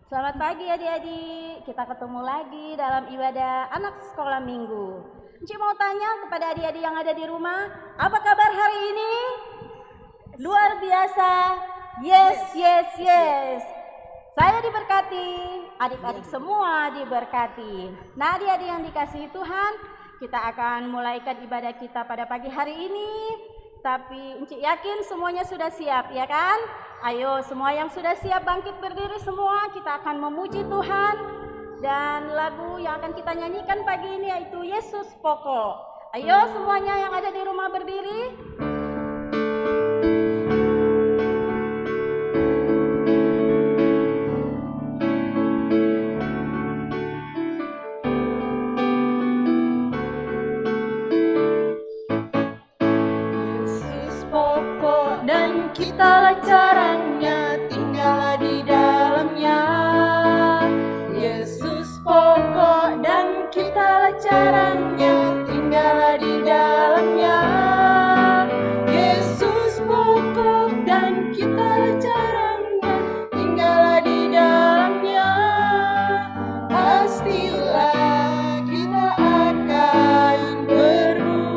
Selamat pagi adik-adik, kita ketemu lagi dalam ibadah anak sekolah minggu. Encik mau tanya kepada adik-adik yang ada di rumah, apa kabar hari ini? Luar biasa, yes. Saya diberkati, adik-adik semua diberkati. Nah adik-adik yang dikasihi Tuhan, kita akan mulaikan ibadah kita pada pagi hari ini. Tapi Encik yakin semuanya sudah siap, ya kan? Ayo semua yang sudah siap bangkit berdiri semua, kita akan memuji Tuhan. Dan lagu yang akan kita nyanyikan pagi ini yaitu Yesus Pokok. Ayo semuanya yang ada di rumah berdiri. Yesus pokok dan kitalah caranya, tinggallah di dalamnya. Yesus pokok dan kitalah caranya, tinggallah di dalamnya. Yesus pokok dan kitalah caranya, tinggallah di dalamnya. Pastilah kita akan berubah.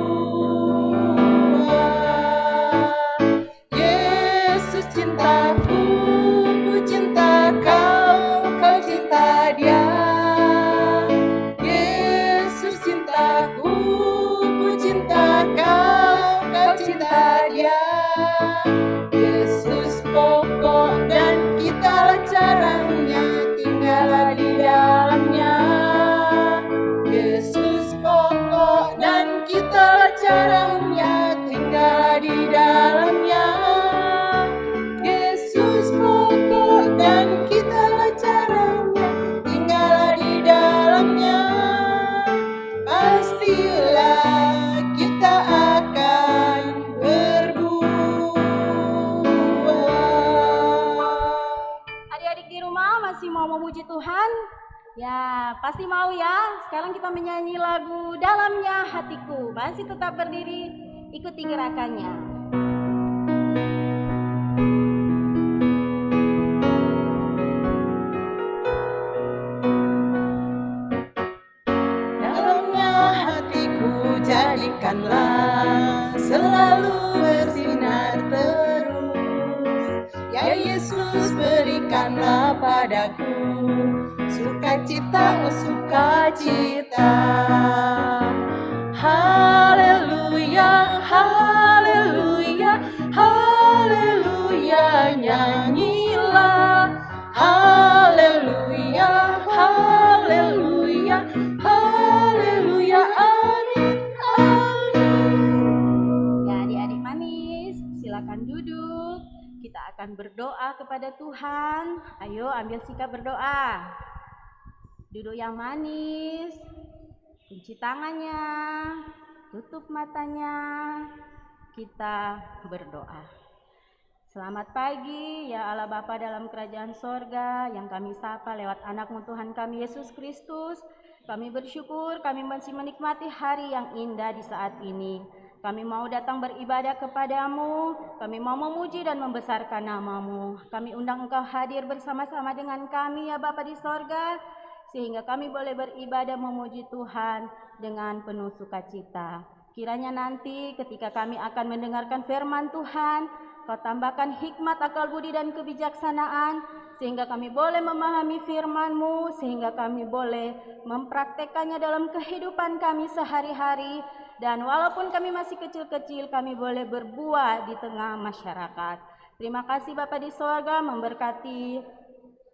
Yesus cintaku, ku cinta kau, kau cinta dia. Yesus cintaku, ku cinta kau, kau cinta dia. Yesus pokok dan kitalah caranya, tinggallah di dalamnya. Yesus pokok dan kitalah caranya, tinggallah di dalamnya. Yesus pokok dan kitalah caranya, tinggallah di dalamnya. Pastilah kita akan berbuah. Adik-adik di rumah masih mau memuji Tuhan? Ya, pasti mau ya. Sekarang kita menyanyi lagu Dalamnya Hatiku. Masih tetap berdiri, ikuti gerakannya. Dalamnya hatiku jadikanlah selalu bersinar terus. Ya Yesus berikanlah padaku sukacita, oh sukacita. Haleluya, haleluya, haleluya, nyanyilah. Haleluya, haleluya, haleluya, amin, amin. Ya adik-adik manis, silakan duduk. Kita akan berdoa kepada Tuhan. Ayo ambil sikap berdoa. Duduk yang manis, kunci tangannya, tutup matanya, kita berdoa. Selamat pagi ya Allah Bapa dalam kerajaan sorga yang kami sapa lewat anak-Mu Tuhan kami Yesus Kristus. Kami bersyukur kami masih menikmati hari yang indah di saat ini. Kami mau datang beribadah kepadamu, kami mau memuji dan membesarkan nama-Mu. Kami undang Engkau hadir bersama-sama dengan kami ya Bapa di sorga, sehingga kami boleh beribadah memuji Tuhan dengan penuh sukacita. Kiranya nanti ketika kami akan mendengarkan firman Tuhan, Kau tambahkan hikmat, akal budi dan kebijaksanaan, sehingga kami boleh memahami firman-Mu, sehingga kami boleh mempraktekannya dalam kehidupan kami sehari-hari. Dan walaupun kami masih kecil-kecil, kami boleh berbuah di tengah masyarakat. Terima kasih Bapa di sorga memberkati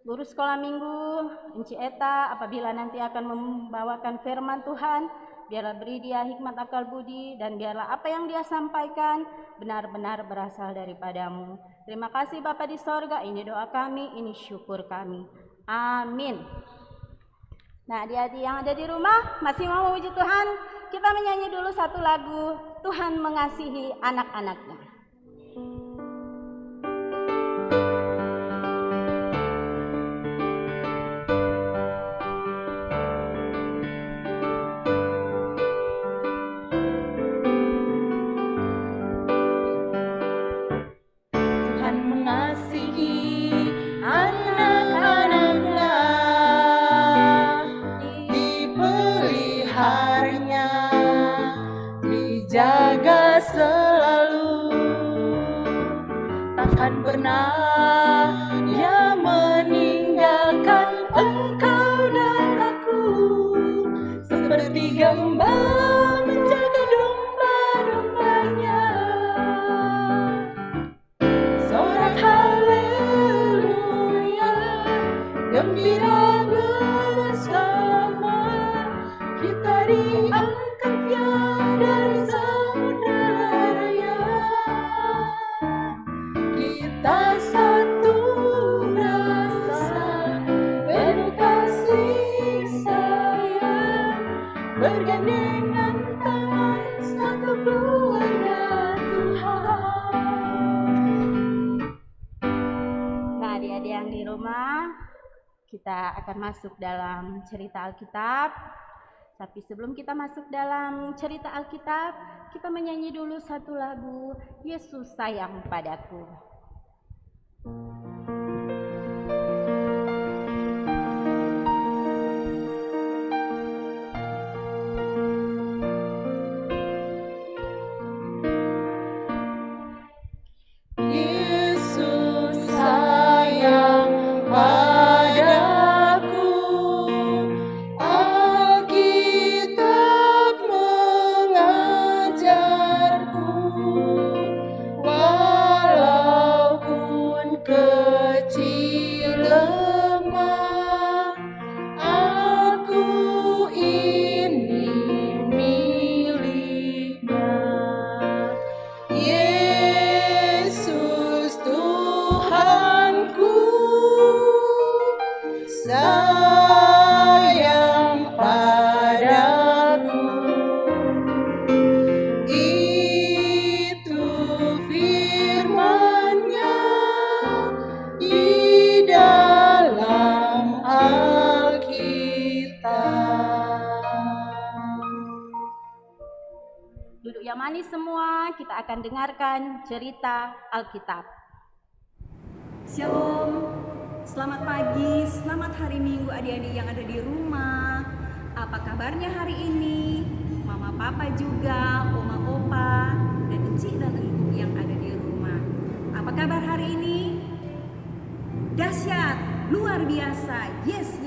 guru sekolah minggu, Enci Eta, apabila nanti akan membawakan firman Tuhan, biarlah beri dia hikmat akal budi, dan biarlah apa yang dia sampaikan benar-benar berasal daripadamu. Terima kasih Bapa di sorga, ini doa kami, ini syukur kami. Amin. Nah adik-adik yang ada di rumah masih mau memuji Tuhan? Kita menyanyi dulu satu lagu, Tuhan mengasihi anak-anaknya. Tuhan mengasihi anak-anaknya, gembira bersama, kita diangkatnya dari samudra raya. Kita satu rasa, penuh kasih sayang, bergandengan tangan, satu keluarga Tuhan. Nah, adik-adik yang di rumah, kita akan masuk dalam cerita Alkitab. Tapi sebelum kita masuk dalam cerita Alkitab, kita menyanyi dulu satu lagu, Yesus Sayang Padaku. Yesus sayang padaku, Alkitab mengajarku, walaupun kecil lemah, aku ini miliknya. Yesus Tuhanku, sayang padaku. Itu firman-Nya di dalam Alkitab. Duduk yang manis semua, kita akan dengarkan cerita Alkitab. Shalom, selamat pagi, selamat hari Minggu adik-adik yang ada di rumah. Apa kabarnya hari ini? Mama papa juga, oma opa, dan encik dan engkuk yang ada di rumah. Apa kabar hari ini? Dahsyat, luar biasa, yes.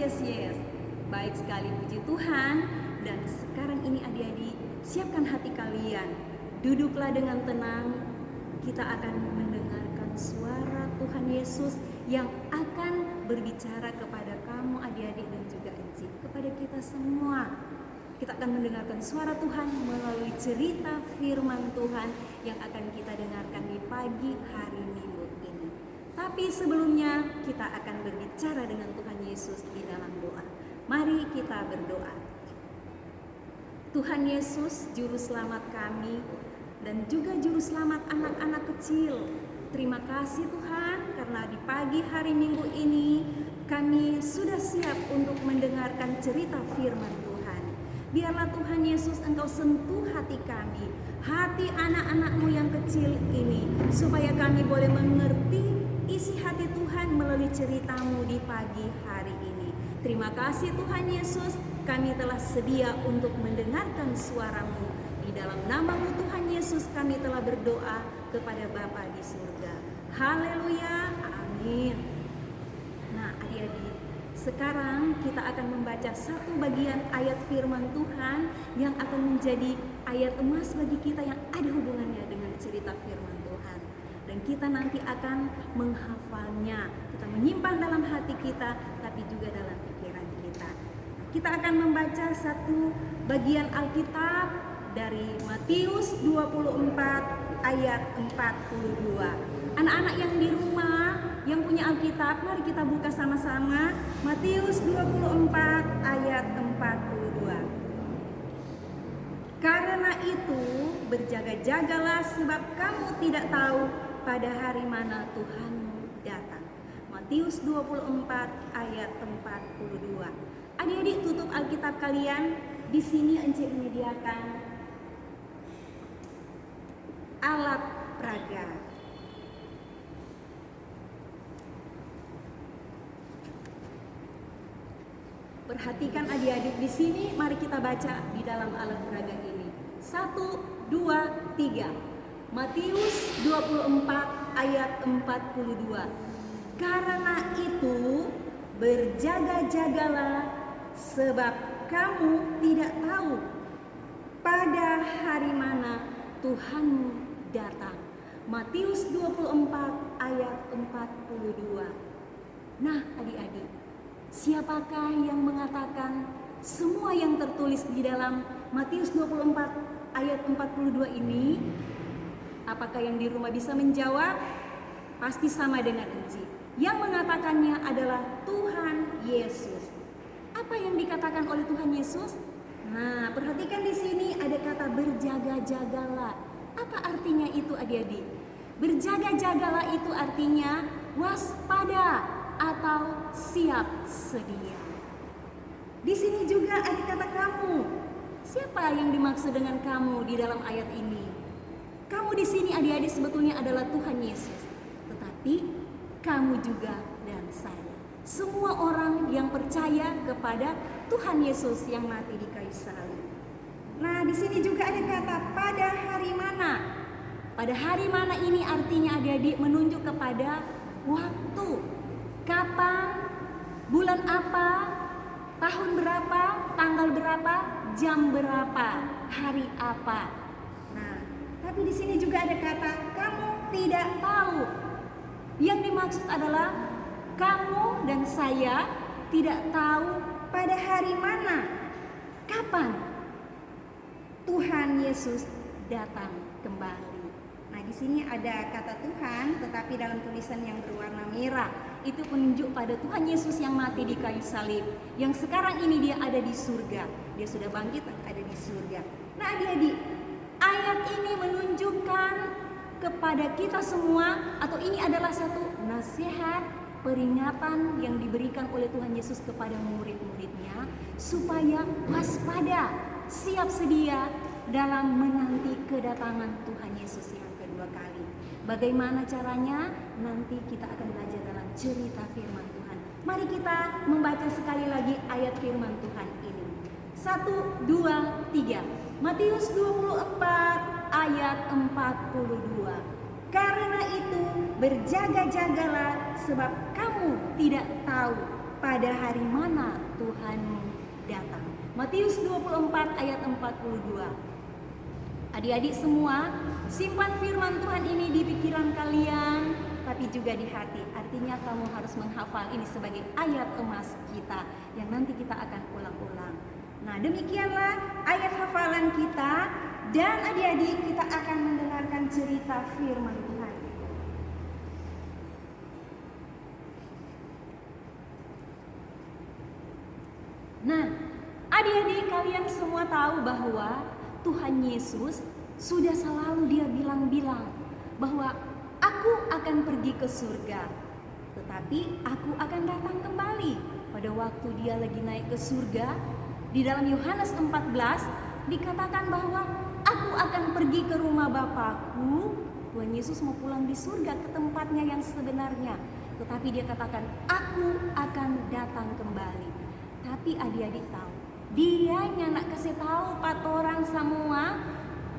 Baik sekali, puji Tuhan. Dan sekarang ini adik-adik, siapkan hati kalian. Duduklah dengan tenang, kita akan mendengarkan suara Tuhan Yesus yang akan berbicara kepada kamu adik-adik dan juga encik, kepada kita semua. Kita akan mendengarkan suara Tuhan melalui cerita firman Tuhan yang akan kita dengarkan di pagi hari Minggu ini. Tapi sebelumnya kita akan berbicara dengan Tuhan Yesus di dalam doa. Mari kita berdoa. Tuhan Yesus, juru selamat kami dan juga juru selamat anak-anak kecil. Terima kasih Tuhan, karena di pagi hari Minggu ini kami sudah siap untuk mendengarkan cerita firman Tuhan. Biarlah Tuhan Yesus Engkau sentuh hati kami, hati anak-anak-Mu yang kecil ini, supaya kami boleh mengerti isi hati Tuhan melalui cerita-Mu di pagi hari ini. Terima kasih Tuhan Yesus, kami telah sedia untuk mendengarkan suara-Mu. Di dalam nama-Mu Tuhan Yesus kami telah berdoa kepada Bapa di surga. Haleluya, amin. Nah adik-adik, sekarang kita akan membaca satu bagian ayat firman Tuhan yang akan menjadi ayat emas bagi kita yang ada hubungannya dengan cerita firman Tuhan. Dan kita nanti akan menghafalnya, kita menyimpan dalam hati kita, tapi juga dalam pikiran kita. Kita akan membaca satu bagian Alkitab dari Matius 24 ayat 42. Anak-anak yang di rumah yang punya Alkitab, mari kita buka sama-sama Matius 24 ayat 42. Karena itu berjaga-jagalah, sebab kamu tidak tahu pada hari mana Tuhanmu datang. Matius 24 ayat 42. Adik-adik tutup Alkitab kalian. Di sini encik menyediakan alat peraga. Perhatikan adik-adik di sini, mari kita baca di dalam alat peraga ini. 1, 2, 3. Matius 24 ayat 42. Karena itu berjaga-jagalah, sebab kamu tidak tahu pada hari mana Tuhanmu datang. Matius 24 ayat 42. Nah adik-adik, Siapakah yang mengatakan semua yang tertulis di dalam Matius 24 ayat 42 ini? Apakah yang di rumah bisa menjawab? Pasti sama dengan Enci. Yang mengatakannya adalah Tuhan Yesus. Apa yang dikatakan oleh Tuhan Yesus? Nah, perhatikan di sini ada kata berjaga-jagalah. Apa artinya itu, adik-adik? Berjaga-jagalah itu artinya waspada atau siap sedia. Di sini juga ada kata kamu. Siapa yang dimaksud dengan kamu di dalam ayat ini? Kamu di sini, adik-adik, sebetulnya adalah Tuhan Yesus. Tetapi kamu juga dan saya, semua orang yang percaya kepada Tuhan Yesus yang mati di kayu salib. Nah, di sini juga ada kata pada hari mana. Pada hari mana ini artinya, adik-adik, menunjuk kepada waktu. Kapan, bulan apa, tahun berapa, tanggal berapa, jam berapa, hari apa. Nah, tapi di sini juga ada kata kamu tidak tahu. Yang dimaksud adalah kamu dan saya tidak tahu pada hari mana, kapan Tuhan Yesus datang kembali. Nah, di sini ada kata Tuhan, tetapi dalam tulisan yang berwarna merah. Itu penunjuk pada Tuhan Yesus yang mati di kayu salib. Yang sekarang ini dia ada di surga. Dia sudah bangkit, ada di surga. Nah, adik-adik, ayat ini menunjukkan kepada kita semua, atau ini adalah satu nasihat, peringatan yang diberikan oleh Tuhan Yesus kepada murid-muridnya supaya waspada, siap sedia dalam menanti kedatangan Tuhan Yesus yang kedua kali. Bagaimana caranya? Nanti kita akan belajar dalam cerita firman Tuhan. Mari kita membaca sekali lagi ayat firman Tuhan ini. 1, 2, 3. Matius 24 ayat 42. Karena itu berjaga-jagalah, sebab kamu tidak tahu pada hari mana Tuhanmu datang. Matius 24 ayat 42. Adik-adik semua, simpan firman Tuhan ini di pikiran kalian, tapi juga di hati. Artinya kamu harus menghafal ini sebagai ayat emas kita yang nanti kita akan ulang-ulang. Nah, demikianlah ayat hafalan kita, dan adik-adik kita akan mendengarkan cerita firman Tuhan. Nah, adik-adik kalian semua tahu bahwa Tuhan Yesus sudah selalu dia bilang-bilang bahwa aku akan pergi ke surga, tetapi aku akan datang kembali. Pada waktu dia lagi naik ke surga, di dalam Yohanes 14 dikatakan bahwa aku akan pergi ke rumah Bapakku. Tuhan Yesus mau pulang di surga ke tempatnya yang sebenarnya, tetapi dia katakan aku akan datang kembali. Tapi adik-adik tahu, dia nak kasih tahu patoran semua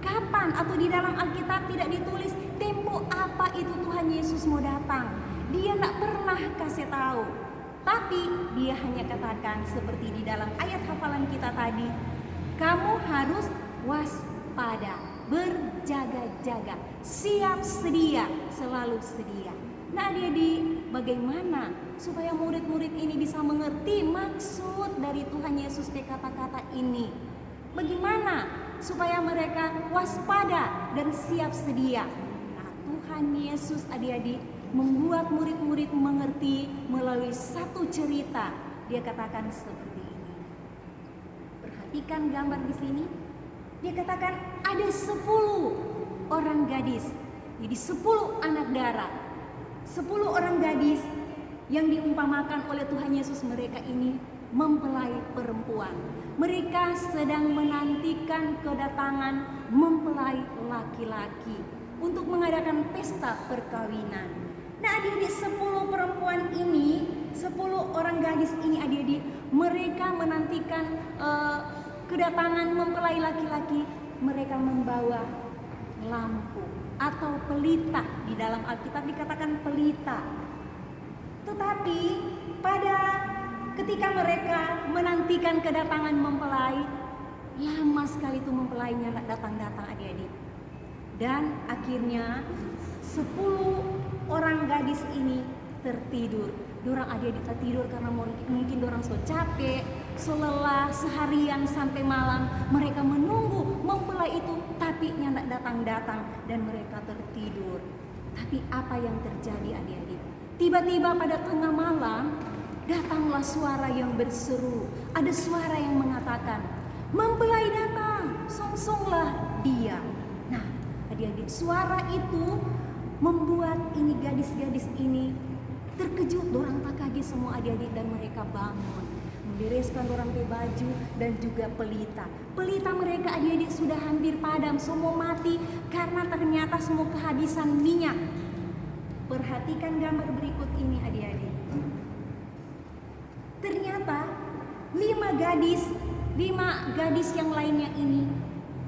kapan, atau di dalam Alkitab tidak ditulis tempo apa itu Tuhan Yesus mau datang. Dia tidak pernah kasih tahu. Tapi dia hanya katakan seperti di dalam ayat hafalan kita tadi, kamu harus waspada, berjaga-jaga, siap sedia, selalu sedia. Nah, adik-adik, bagaimana supaya murid-murid ini bisa mengerti maksud dari Tuhan Yesus di kata-kata ini? Bagaimana supaya mereka waspada dan siap sedia? Nah, Tuhan Yesus, adik-adik, membuat murid-murid mengerti melalui satu cerita. Dia katakan seperti ini. Perhatikan gambar di sini. Dia katakan ada 10 orang gadis. Jadi 10 anak darah. 10 orang gadis yang diumpamakan oleh Tuhan Yesus, mereka ini mempelai perempuan. Mereka sedang menantikan kedatangan mempelai laki-laki untuk mengadakan pesta perkawinan. Nah, adik-adik, 10 perempuan ini, 10 orang gadis ini, adik-adik, mereka menantikan kedatangan mempelai laki-laki. Mereka membawa lampu atau pelita. Di dalam Alkitab dikatakan pelita. Tetapi pada ketika mereka menantikan kedatangan mempelai, lama sekali itu mempelainya datang-datang, adik-adik. Dan akhirnya 10 orang gadis ini tertidur Dorang adik-adik tak tidur karena mungkin dorang so capek, so lelah seharian sampai malam. Mereka menunggu mempelai itu, tapi nyandak datang-datang dan mereka tertidur. Tapi apa yang terjadi adik-adik? Tiba-tiba pada tengah malam datanglah suara yang berseru. Ada suara yang mengatakan, mempelai datang, songsonglah dia. Nah, adik-adik, suara itu membuat ini gadis-gadis ini terkejut. Dorang tak kaget semua adik-adik dan mereka bangun. Membereskan dorang pe baju dan juga pelita. Pelita mereka adik-adik sudah hampir padam, semua mati karena ternyata semua kehabisan minyak. Perhatikan gambar berikut ini adik-adik. Ternyata 5 gadis yang lainnya ini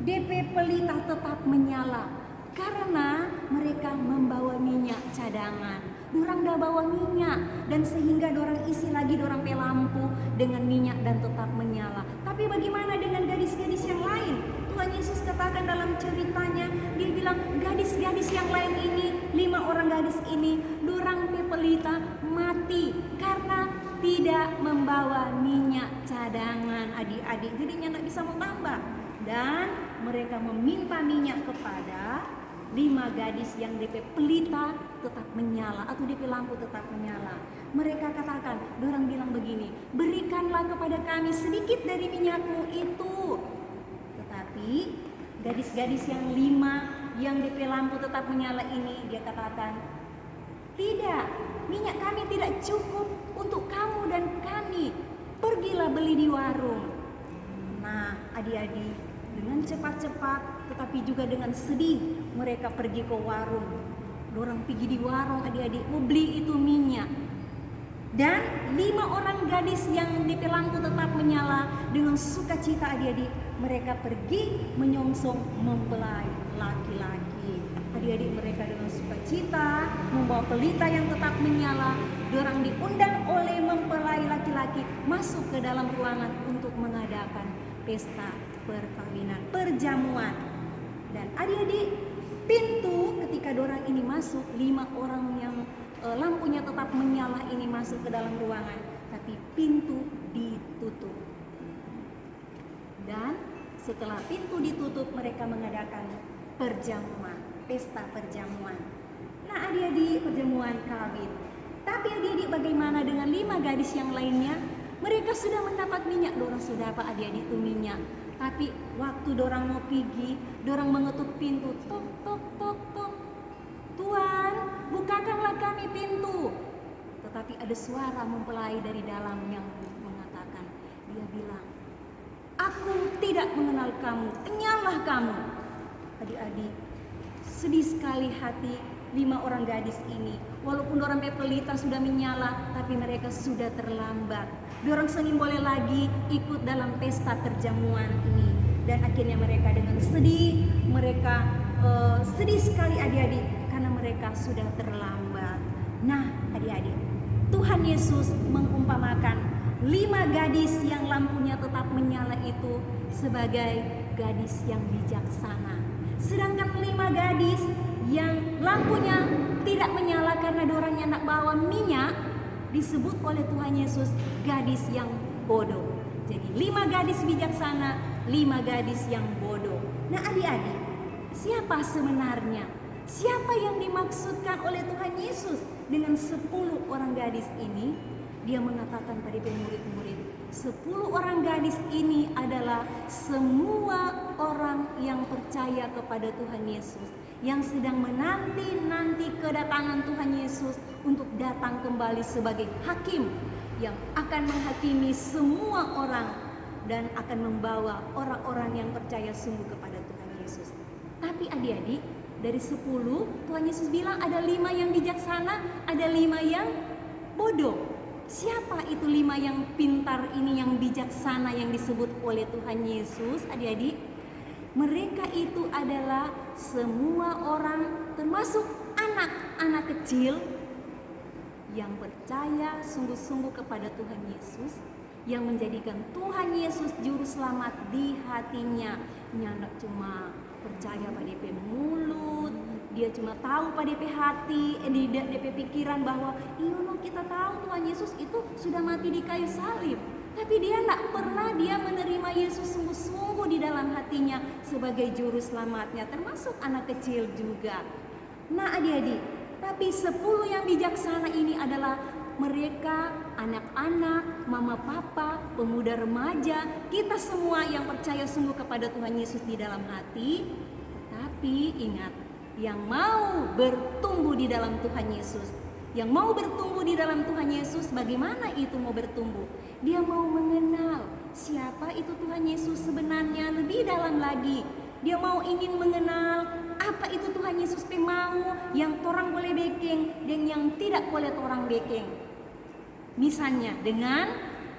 DP pelita tetap menyala karena mereka membawa minyak cadangan. Dorang dah bawa minyak dan sehingga dorang isi lagi dorang pe lampu dengan minyak dan tetap menyala. Tapi bagaimana dengan gadis-gadis yang lain? Tuhan Yesus katakan dalam ceritanya, dia bilang gadis-gadis yang lain ini, 5 orang gadis ini, dorang pe pelita mati karena tidak membawa minyak cadangan adik-adik. Jadinya tidak bisa mau tambah. Dan mereka meminta minyak kepada 5 gadis yang DP pelita tetap menyala atau DP lampu tetap menyala. Mereka katakan, dorang bilang begini, berikanlah kepada kami sedikit dari minyakmu itu. Tetapi gadis-gadis yang 5 yang DP lampu tetap menyala ini, dia katakan, tidak, minyak kami tidak cukup untuk kamu dan kami. Pergilah beli di warung. Nah, adik-adik, dengan cepat-cepat tetapi juga dengan sedih mereka pergi ke warung. Dorang pergi di warung adik-adik mau beli itu minyak. Dan 5 orang gadis yang DP lampu tetap menyala dengan sukacita adik-adik, mereka pergi menyongsong mempelai laki-laki. Adik-adik mereka dengan sukacita membawa pelita yang tetap menyala. Dorang diundang oleh mempelai laki-laki masuk ke dalam ruangan untuk mengadakan pesta perkawinan, perjamuan. Dan adik-adik, pintu ketika dorang ini masuk, 5 orang yang lampunya tetap menyala ini masuk ke dalam ruangan, tapi pintu ditutup. Dan setelah pintu ditutup, mereka mengadakan perjamuan, pesta perjamuan. Nah adik-adik, perjamuan kawin. Tapi adik-adik, bagaimana dengan 5 gadis yang lainnya? Mereka sudah mendapat minyak, dorang sudah apa adik-adik itu minyak. Tapi waktu dorang mau pergi, dorang mengetuk pintu, tok tok tok tok. Tuhan, bukakanlah kami pintu. Tetapi ada suara mempelai dari dalam yang mengatakan, dia bilang, aku tidak mengenal kamu, kenyalah kamu. Adik-adik, sedih sekali hati 5 orang gadis ini. Walaupun dorang pelita sudah menyala, tapi mereka sudah terlambat. Dorang senging boleh lagi ikut dalam pesta perjamuan ini. Dan akhirnya mereka dengan sedih, mereka sedih sekali adik-adik karena mereka sudah terlambat. Nah adik-adik, Tuhan Yesus mengumpamakan 5 gadis yang lampunya tetap menyala itu sebagai gadis yang bijaksana. Sedangkan 5 gadis yang lampunya tidak menyala karena dorangnya nak bawa minyak, disebut oleh Tuhan Yesus gadis yang bodoh. Jadi 5 gadis bijaksana, 5 gadis yang bodoh. Nah adik-adik, siapa sebenarnya? Siapa yang dimaksudkan oleh Tuhan Yesus dengan 10 orang gadis ini? Dia mengatakan pada murid-murid, 10 orang gadis ini adalah semua orang yang percaya kepada Tuhan Yesus, yang sedang menanti-nanti kedatangan Tuhan Yesus untuk datang kembali sebagai hakim yang akan menghakimi semua orang dan akan membawa orang-orang yang percaya sungguh kepada Tuhan Yesus. Tapi adik-adik, dari 10 Tuhan Yesus bilang ada 5 yang bijaksana, ada 5 yang bodoh. Siapa itu 5 yang pintar ini, yang bijaksana yang disebut oleh Tuhan Yesus adik-adik? Mereka itu adalah semua orang, termasuk anak-anak kecil yang percaya sungguh-sungguh kepada Tuhan Yesus, yang menjadikan Tuhan Yesus juru selamat di hatinya. Nyandak cuma percaya pada mulut, Dia cuma tahu pada DP hati, di DP pikiran bahwa iya no, kita tahu Tuhan Yesus itu sudah mati di kayu salib. Tapi dia tidak pernah dia menerima Yesus sungguh-sungguh di dalam hatinya sebagai juru selamatnya, termasuk anak kecil juga. Nah adik-adik, tapi 10 yang bijaksana ini adalah mereka, anak-anak, mama papa, pemuda remaja, kita semua yang percaya sungguh kepada Tuhan Yesus di dalam hati. Tetapi ingat, yang mau bertumbuh di dalam Tuhan Yesus, yang mau bertumbuh di dalam Tuhan Yesus, bagaimana itu mau bertumbuh? Dia mau mengenal siapa itu Tuhan Yesus sebenarnya lebih dalam lagi. Dia mau ingin mengenal apa itu Tuhan Yesus mau yang orang boleh bekeng dan yang tidak boleh orang bekeng. Misalnya dengan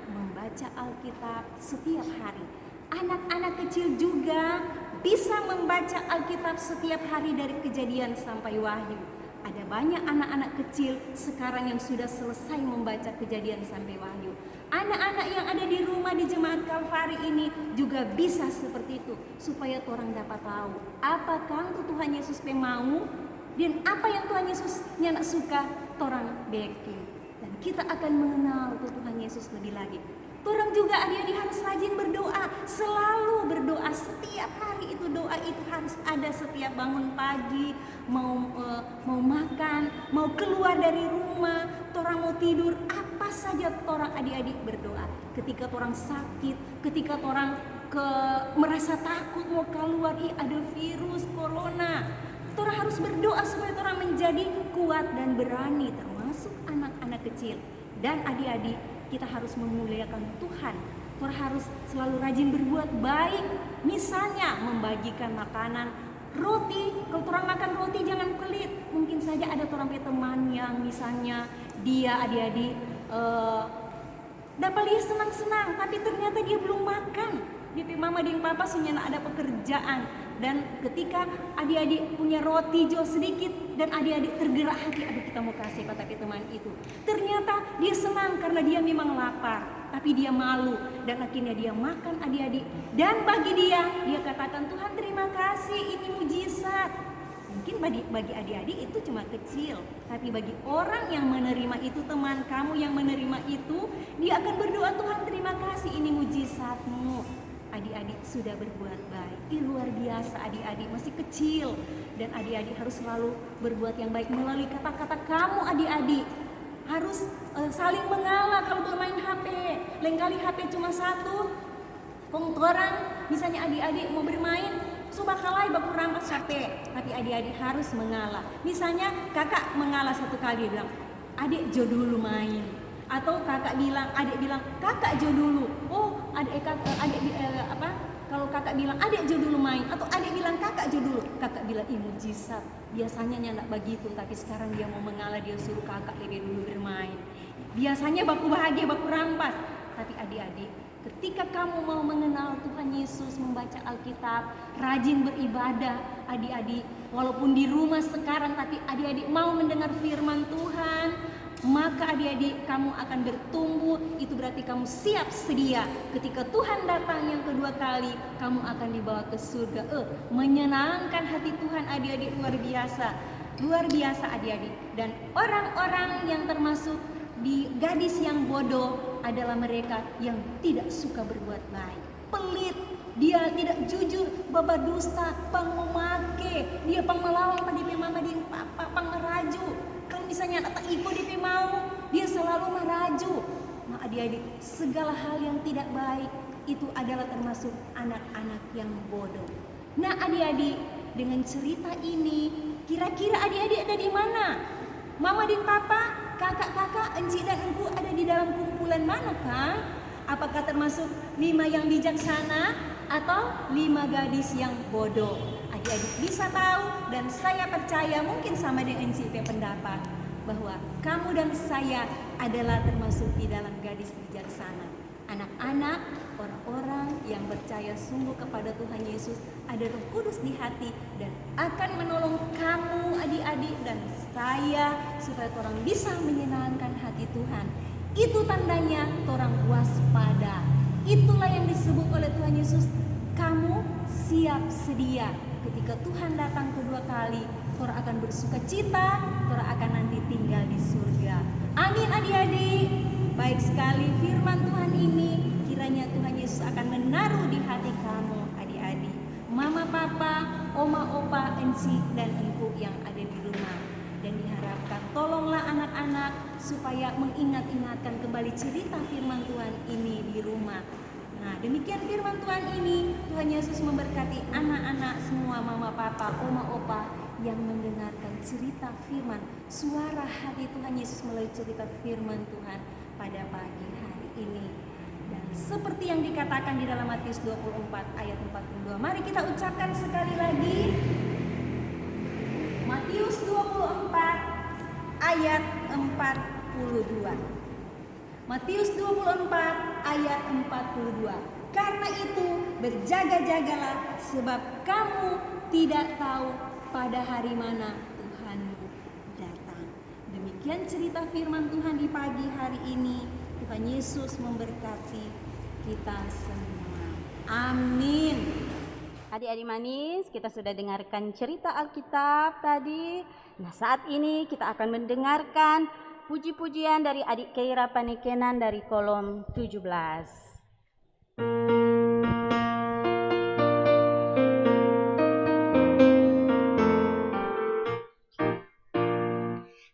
membaca Alkitab setiap hari. Anak-anak kecil juga bisa membaca Alkitab setiap hari dari Kejadian sampai Wahyu. Ada banyak anak-anak kecil sekarang yang sudah selesai membaca Kejadian sampai Wahyu. Anak-anak yang ada di rumah di Jemaat Kalvari ini juga bisa seperti itu, supaya orang dapat tahu apakah Tuhan Yesus mau dan apa yang Tuhan Yesus nak suka orang beki. Dan kita akan mengenal Tuhan Yesus lebih lagi. Orang juga adik-adik harus rajin berdoa, selalu berdoa setiap hari. Itu doa itu harus ada setiap bangun pagi, mau makan, mau keluar dari rumah, orang mau tidur, apa saja orang adik-adik berdoa. Ketika orang sakit, ketika orang merasa takut mau keluar, ada virus corona, orang harus berdoa supaya orang menjadi kuat dan berani, termasuk anak-anak kecil. Dan adik-adik, kita harus memuliakan Tuhan. Kita harus selalu rajin berbuat baik. Misalnya membagikan makanan, roti. Kalau orang makan roti jangan pelit. Mungkin saja ada orang teman yang misalnya dia adik-adik dapat dia senang-senang, tapi ternyata dia belum makan. Dia mama dan papa sudah ada pekerjaan. Dan ketika adik-adik punya roti jauh sedikit dan adik-adik tergerak hati, aduh kita mau kasih pada teman itu. Ternyata dia senang karena dia memang lapar, tapi dia malu dan akhirnya dia makan adik-adik. Dan bagi dia katakan Tuhan terima kasih, ini mujizat. Mungkin bagi adik-adik itu cuma kecil, tapi bagi orang yang menerima itu, teman kamu yang menerima itu, dia akan berdoa Tuhan terima kasih, ini mujizatmu. Adik-adik sudah berbuat baik. Luar biasa adik-adik masih kecil. Dan adik-adik harus selalu berbuat yang baik melalui kata-kata kamu adik-adik. Harus saling mengalah kalau bermain HP. Lain kali HP cuma satu. Orang misalnya adik-adik mau bermain, coba kalai baku rampas HP. Tapi adik-adik harus mengalah. Misalnya kakak mengalah satu kali bilang, adik jo dulu main. Atau kakak bilang, adik bilang, kakak jo dulu. Oh, kalau kakak bilang, adik jo dulu main. Atau adik bilang, kakak jo dulu. Kakak bilang, mujizat. Biasanya nggak begitu, tapi sekarang dia mau mengalah, dia suruh kakak lebih dulu bermain. Biasanya baku bahagia, baku rampas. Tapi adik-adik, ketika kamu mau mengenal Tuhan Yesus, membaca Alkitab, rajin beribadah, adik-adik, walaupun di rumah sekarang, tapi adik-adik mau mendengar firman Tuhan, maka adik-adik kamu akan bertumbuh. Itu berarti kamu siap sedia ketika Tuhan datang yang kedua kali, kamu akan dibawa ke surga. Menyenangkan hati Tuhan adik-adik, luar biasa adik-adik. Dan orang-orang yang termasuk di gadis yang bodoh adalah mereka yang tidak suka berbuat baik, pelit, dia tidak jujur, baba dusta, pang memake, dia pang melawan pada mama dan papa, pang meraju. Kalau misalnya anak ibu dia mau, dia selalu meraju. Nah adik-adik, segala hal yang tidak baik itu adalah termasuk anak-anak yang bodoh. Nah adik-adik, dengan cerita ini, kira-kira adik-adik ada di mana? Mama dan papa, kakak-kakak, encik dan engku ada di dalam kumpulan manakah? Apakah termasuk 5 yang bijaksana atau 5 gadis yang bodoh? Adik-adik bisa tahu, dan saya percaya mungkin sama dengan encik pendapat bahwa kamu dan saya adalah termasuk di dalam gadis bijaksana. Anak-anak, orang-orang yang percaya sungguh kepada Tuhan Yesus, ada Roh Kudus di hati dan akan menolong kamu adik-adik dan saya supaya orang bisa menyenangkan hati Tuhan. Itu tandanya orang waspada. Itulah yang disebut oleh Tuhan Yesus, kamu siap sedia ketika Tuhan datang kedua kali, Tora akan bersuka cita, Tora akan nanti tinggal di surga. Amin adik-adik. Baik sekali firman Tuhan ini, kiranya Tuhan Yesus akan menaruh di hati kamu adik-adik, mama papa, oma opa, enci dan engku yang ada di rumah. Dan diharapkan tolonglah anak-anak supaya mengingat-ingatkan kembali cerita firman Tuhan ini di rumah. Nah, demikian firman Tuhan ini. Tuhan Yesus memberkati anak-anak semua, mama papa, oma opa yang mendengarkan cerita firman, suara hati Tuhan Yesus melalui cerita firman Tuhan pada pagi hari ini. Dan seperti yang dikatakan di dalam Matius 24 ayat 42, mari kita ucapkan sekali lagi. Matius 24 ayat 42. Matius 24 ayat 42. Karena itu berjaga-jagalah, sebab kamu tidak tahu pada hari mana Tuhanmu datang. Demikian cerita firman Tuhan di pagi hari ini. Tuhan Yesus memberkati kita semua. Amin. Adik-adik manis, kita sudah dengarkan cerita Alkitab tadi. Nah, saat ini kita akan mendengarkan puji-pujian dari adik Keira Panikenan dari kolom 17.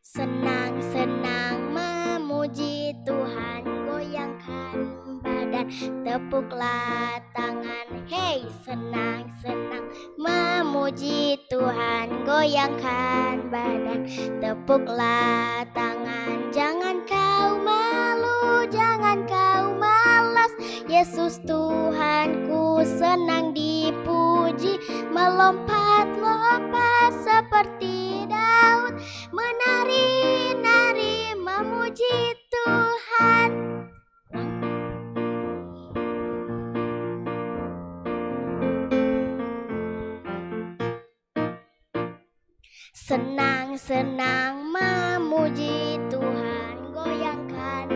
Senang-senang memuji Tuhan, goyangkan badan, tepuklah tangan. Hey, senang-senang memuji Tuhan, goyangkan badan, tepuklah tangan. Jangan kau malu, jangan kau malas, Yesus Tuhanku senang dipuji. Melompat-lompat seperti Daud, menari-nari memuji Tuhan. Senang-senang memuji Tuhan, goyangkan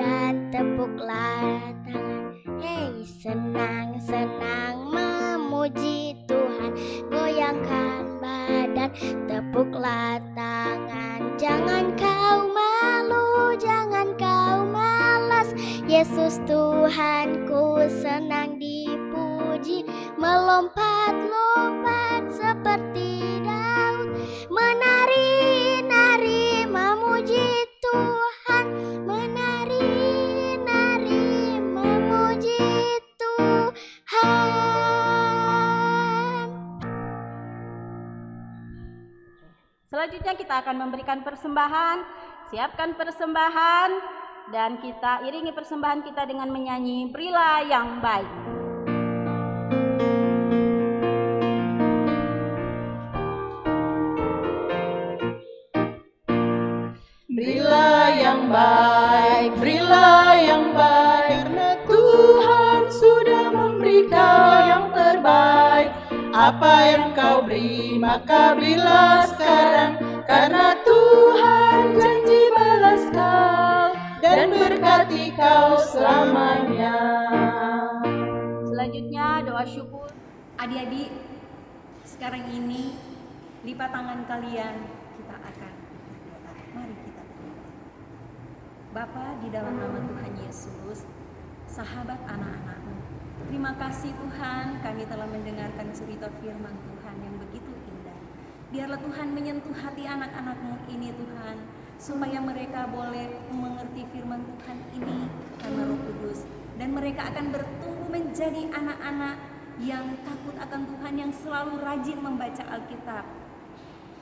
dan tepuklah tangan. Hey, senang-senang memuji Tuhan, goyangkan badan, tepuklah tangan. Jangan kau malu, jangan kau malas, Yesus Tuhanku senang dipuji. Melompat-lompat seperti Daud, menari-nari memuji Tuhan, menari-nari memuji Tuhan. Selanjutnya kita akan memberikan persembahan. Siapkan persembahan dan kita iringi persembahan kita dengan menyanyi Berilah yang Baik. Berilah yang baik, berilah yang baik, karena Tuhan sudah memberi kau yang terbaik. Apa yang kau beri, maka berilah sekarang, karena Tuhan janji balas kau dan berkati kau selamanya. Selanjutnya doa syukur. Adik-adik, sekarang ini lipat tangan kalian, kita akan berdoa. Mari kita berdoa. Bapa, di dalam nama Tuhan Yesus, sahabat anak-anak-Mu, terima kasih Tuhan, kami telah mendengarkan cerita firman Tuhan yang begitu indah. Biarlah Tuhan menyentuh hati anak-anak-Mu ini Tuhan, supaya mereka boleh mengerti firman Tuhan ini karena Roh Kudus, dan mereka akan bertumbuh menjadi anak-anak yang takut akan Tuhan, yang selalu rajin membaca Alkitab,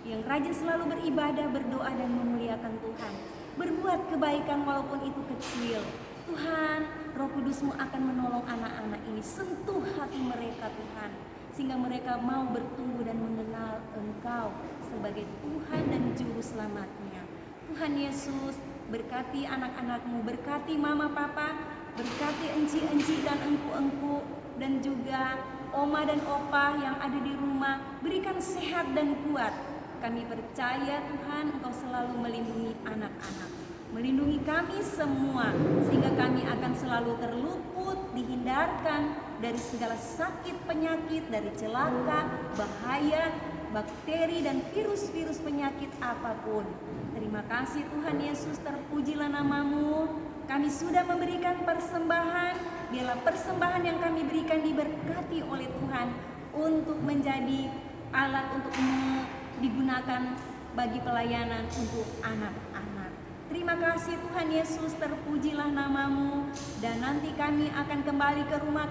yang rajin selalu beribadah, berdoa dan memuliakan Tuhan, berbuat kebaikan walaupun itu kecil. Tuhan, Roh Kudus-Mu akan menolong anak-anak ini, sentuh hati mereka Tuhan, sehingga mereka mau bertumbuh dan mengenal Engkau sebagai Tuhan dan Juru Selamatnya. Tuhan Yesus, berkati anak-anak-Mu, berkati mama papa, berkati enci-enci dan engku-engku, dan juga oma dan opa yang ada di rumah. Berikan sehat dan kuat. Kami percaya Tuhan, Engkau selalu melindungi anak-anak, melindungi kami semua, sehingga kami akan selalu terluput, dihindarkan dari segala sakit penyakit, dari celaka, bahaya, bakteri dan virus-virus penyakit apapun. Terima kasih Tuhan Yesus, terpujilah namamu. Kami sudah memberikan persembahan, biarlah persembahan yang kami berikan diberkati oleh Tuhan untuk menjadi alat untuk digunakan bagi pelayanan untuk anak-anak. Terima kasih Tuhan Yesus, terpujilah namamu. Dan nanti kami akan kembali ke rumah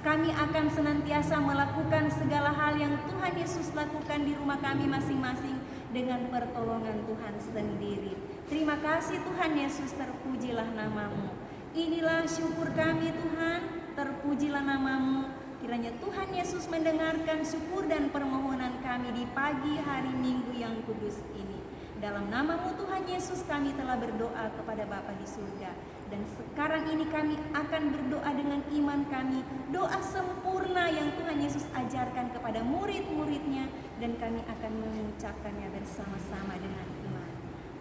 kami akan senantiasa melakukan segala hal yang Tuhan Yesus lakukan di rumah kami masing-masing dengan pertolongan Tuhan sendiri. Terima kasih Tuhan Yesus, terpujilah namamu. Inilah syukur kami Tuhan, terpujilah namamu. Kiranya Tuhan Yesus mendengarkan syukur dan permohonan kami di pagi hari Minggu yang kudus ini. Dalam namamu Tuhan Yesus kami telah berdoa kepada Bapa di surga. Dan sekarang ini kami akan berdoa dengan iman kami, doa sempurna yang Tuhan Yesus ajarkan kepada murid-muridnya, dan kami akan mengucapkannya bersama-sama dengan iman.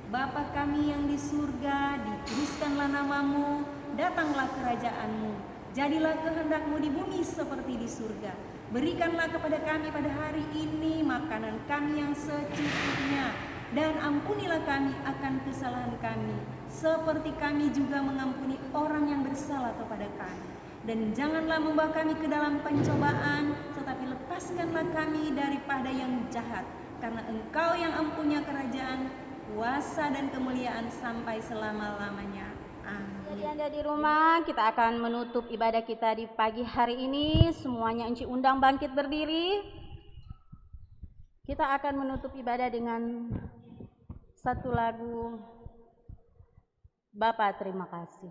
Bapa kami yang di surga, dikuduskanlah namamu, datanglah kerajaanmu, jadilah kehendakmu di bumi seperti di surga. Berikanlah kepada kami pada hari ini makanan kami yang secukupnya, dan ampunilah kami akan kesalahan kami, seperti kami juga mengampuni orang yang bersalah kepada kami. Dan janganlah membawa kami ke dalam pencobaan, tetapi lepaskanlah kami daripada yang jahat. Karena Engkau yang mempunyai kerajaan, kuasa dan kemuliaan sampai selama-lamanya. Amin. Jadi Anda di rumah, kita akan menutup ibadah kita di pagi hari ini. Semuanya Enci undang bangkit berdiri. Kita akan menutup ibadah dengan satu lagu, Bapa terima kasih.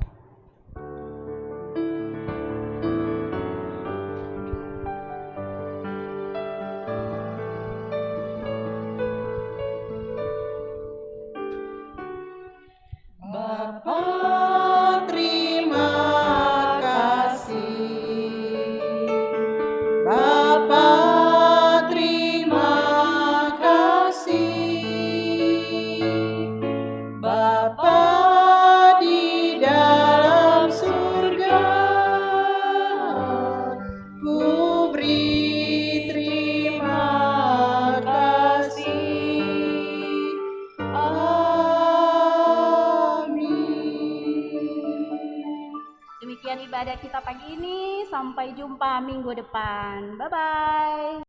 Bapa terima kasih, Bapa terima kasih, Bapa di dalam surga, ku beri terima kasih. Demikian ibadah kita pagi ini, sampai jumpa minggu depan. Bye-bye.